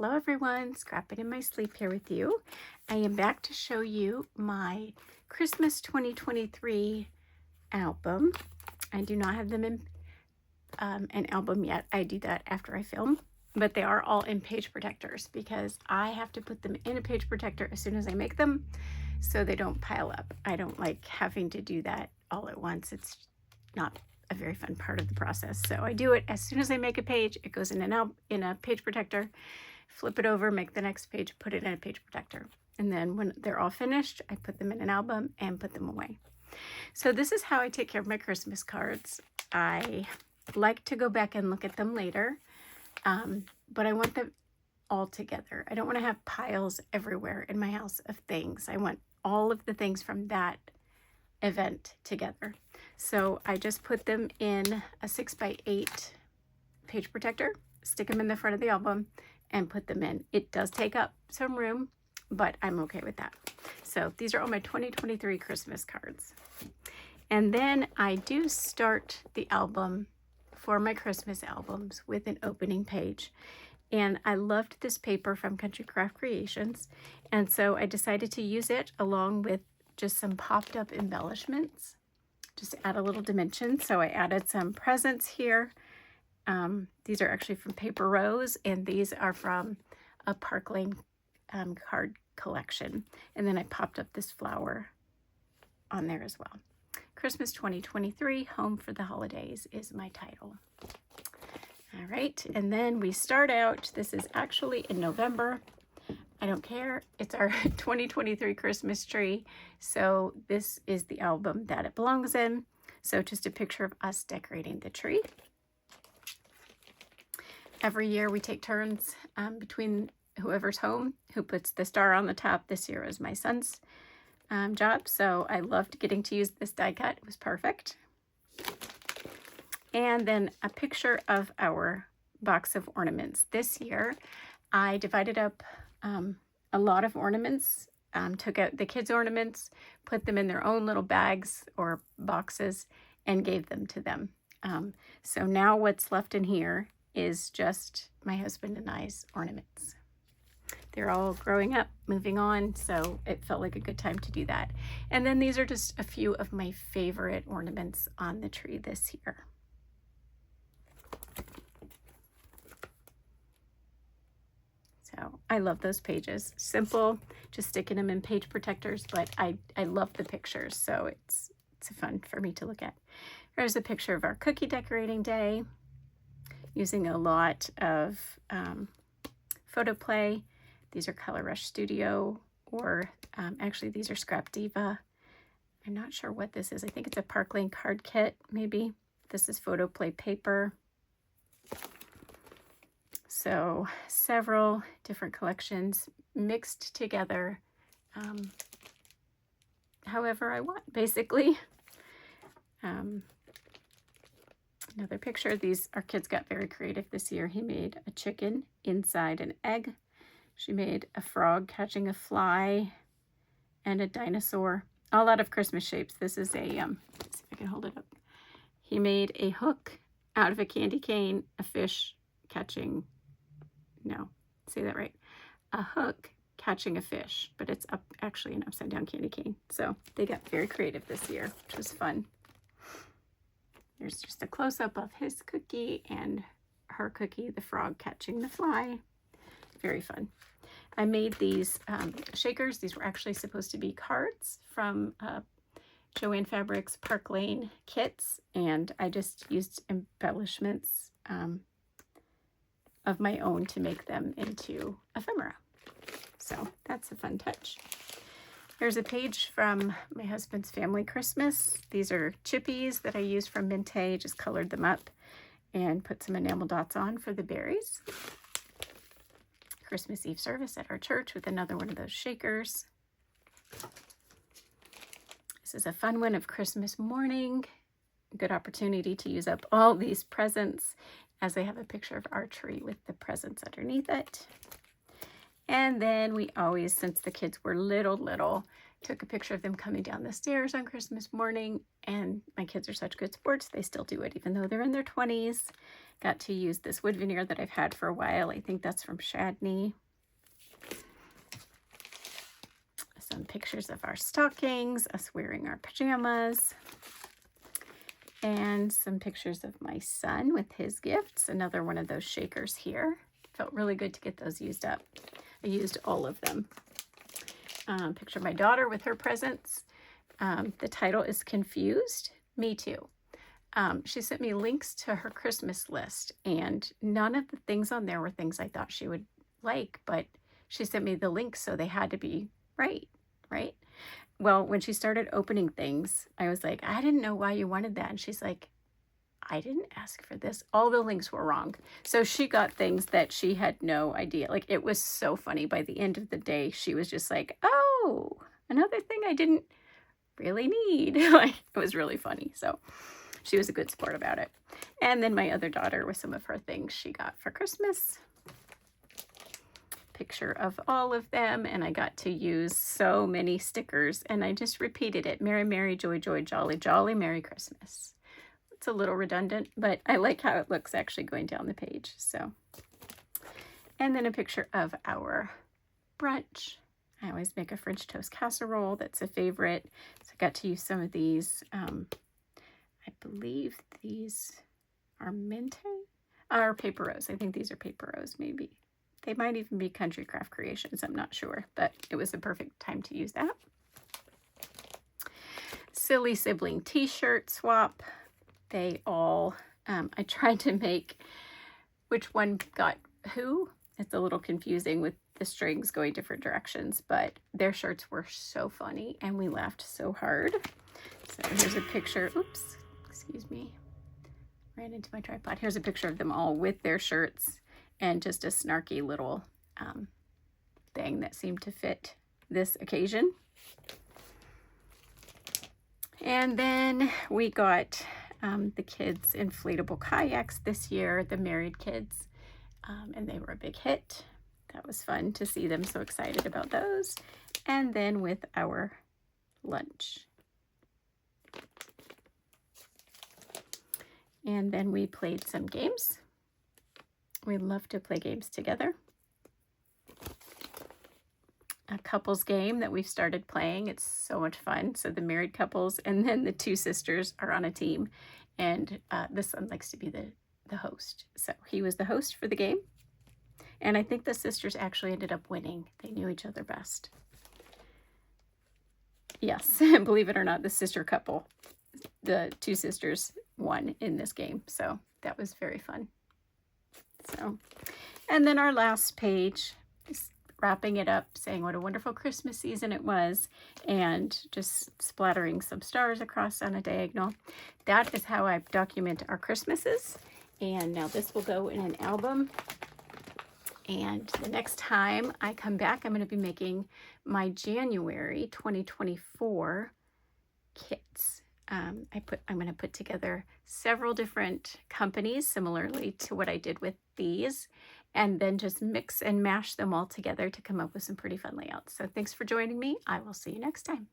Hello everyone, Scrapping in my sleep here with you. I am back to show you my Christmas 2023 album. I do not have them in an album yet. I do that after I film, but they are all in page protectors because I have to put them in a page protector as soon as I make them so they don't pile up. I don't like having to do that all at once. It's not a very fun part of the process. So I do it as soon as I make a page. It goes in a page protector, flip it over, make the next page, put it in a page protector. And then when they're all finished, I put them in an album and put them away. So this is how I take care of my Christmas cards. I like to go back and look at them later, but I want them all together. I don't want to have piles everywhere in my house of things. I want all of the things from that event together. So I just put them in a 6x8 page protector, stick them in the front of the album, and put them in. It does take up some room, but I'm okay with that. So these are all my 2023 Christmas cards. And then I do start the album for my Christmas albums with an opening page. And I loved this paper from Country Craft Creations. And so I decided to use it along with just some popped up embellishments, just to add a little dimension. So I added some presents here. These are actually from Paper Rose, and these are from a Park Lane card collection. And then I popped up this flower on there as well. Christmas 2023, Home for the Holidays is my title. All right, and then we start out, this is actually in November. I don't care, it's our 2023 Christmas tree. So this is the album that it belongs in. So just a picture of us decorating the tree. Every year we take turns between whoever's home who puts the star on the top. This year was my son's job, so I loved getting to use this die cut. It was perfect. And then a picture of our box of ornaments. This year I divided up a lot of ornaments, took out the kids' ornaments, put them in their own little bags or boxes, and gave them to them. So now what's left in here is just my husband and I's ornaments. They're all growing up, moving on, so it felt like a good time to do that. And then these are just a few of my favorite ornaments on the tree this year. So I love those pages. Simple, just sticking them in page protectors, but I love the pictures, so it's fun for me to look at. There's a picture of our cookie decorating day, using a lot of photo play. These are Color Rush Studio, or actually these are Scrap Diva. I'm not sure what this is. I think it's a Park Lane card kit, maybe. This is photo play paper. So several different collections mixed together however I want, basically. Another picture. Our kids got very creative this year. He made a chicken inside an egg. She made a frog catching a fly and a dinosaur, all out of Christmas shapes. This is a, let's see if I can hold it up. He made a hook out of a candy cane, a fish catching, no, say that right, a hook catching a fish, but it's actually an upside down candy cane. So they got very creative this year, which was fun. There's just a close-up of his cookie and her cookie, the frog catching the fly. Very fun. I made these shakers. These were actually supposed to be cards from Joann Fabrics Park Lane kits, and I just used embellishments of my own to make them into ephemera. So that's a fun touch. Here's a page from my husband's family Christmas. These are chippies that I used from Mintay, just colored them up and put some enamel dots on for the berries. Christmas Eve service at our church with another one of those shakers. This is a fun one of Christmas morning. Good opportunity to use up all these presents, as I have a picture of our tree with the presents underneath it. And then we always, since the kids were little, Took a picture of them coming down the stairs on Christmas morning, and my kids are such good sports, they still do it even though they're in their 20s. Got to use this wood veneer that I've had for a while. I think that's from Chadney. Some pictures of our stockings, us wearing our pajamas, and some pictures of my son with his gifts. Another one of those shakers here. Felt really good to get those used up. I used all of them. Picture of my daughter with her presents. The title is Confused. Me too. She sent me links to her Christmas list, and none of the things on there were things I thought she would like, but she sent me the links, so they had to be right? Well, when she started opening things, I was like, I didn't know why you wanted that. And she's like, I didn't ask for this. All the links were wrong. So she got things that she had no idea. Like, it was so funny. By the end of the day, she was just like, oh, another thing I didn't really need. Like, it was really funny. So she was a good sport about it. And then my other daughter with some of her things she got for Christmas. Picture of all of them, and I got to use so many stickers, and I just repeated it. Merry, merry, joy, joy, jolly, jolly, Merry Christmas. It's a little redundant, but I like how it looks actually going down the page. So, and then a picture of our brunch. I always make a French toast casserole. That's a favorite. So I got to use some of these. I believe these are Mente, or Paper Rose. I think these are Paper Rose, maybe. They might even be Country Craft Creations. I'm not sure, but it was the perfect time to use that. Silly Sibling t-shirt swap. They all, I tried to make which one got who. It's a little confusing with the strings going different directions, but their shirts were so funny and we laughed so hard. So here's a picture. Oops, excuse me. Ran into my tripod. Here's a picture of them all with their shirts and just a snarky little thing that seemed to fit this occasion. And then we got the kids' inflatable kayaks this year, the married kids, and they were a big hit. That was fun to see them so excited about those. And then with our lunch. And then we played some games. We love to play games together. A couples game that we've started playing. It's so much fun. So the married couples and then the two sisters are on a team. And the son likes to be the host. So he was the host for the game. And I think the sisters actually ended up winning. They knew each other best. Yes, believe it or not, the sister couple, the two sisters won in this game. So that was very fun. So, and then our last page is wrapping it up, saying what a wonderful Christmas season it was, and just splattering some stars across on a diagonal. That is how I document our Christmases. And now this will go in an album. And the next time I come back, I'm going to be making my January 2024 kits. I'm going to put together several different companies similarly to what I did with these, and then just mix and mash them all together to come up with some pretty fun layouts. So thanks for joining me. I will see you next time.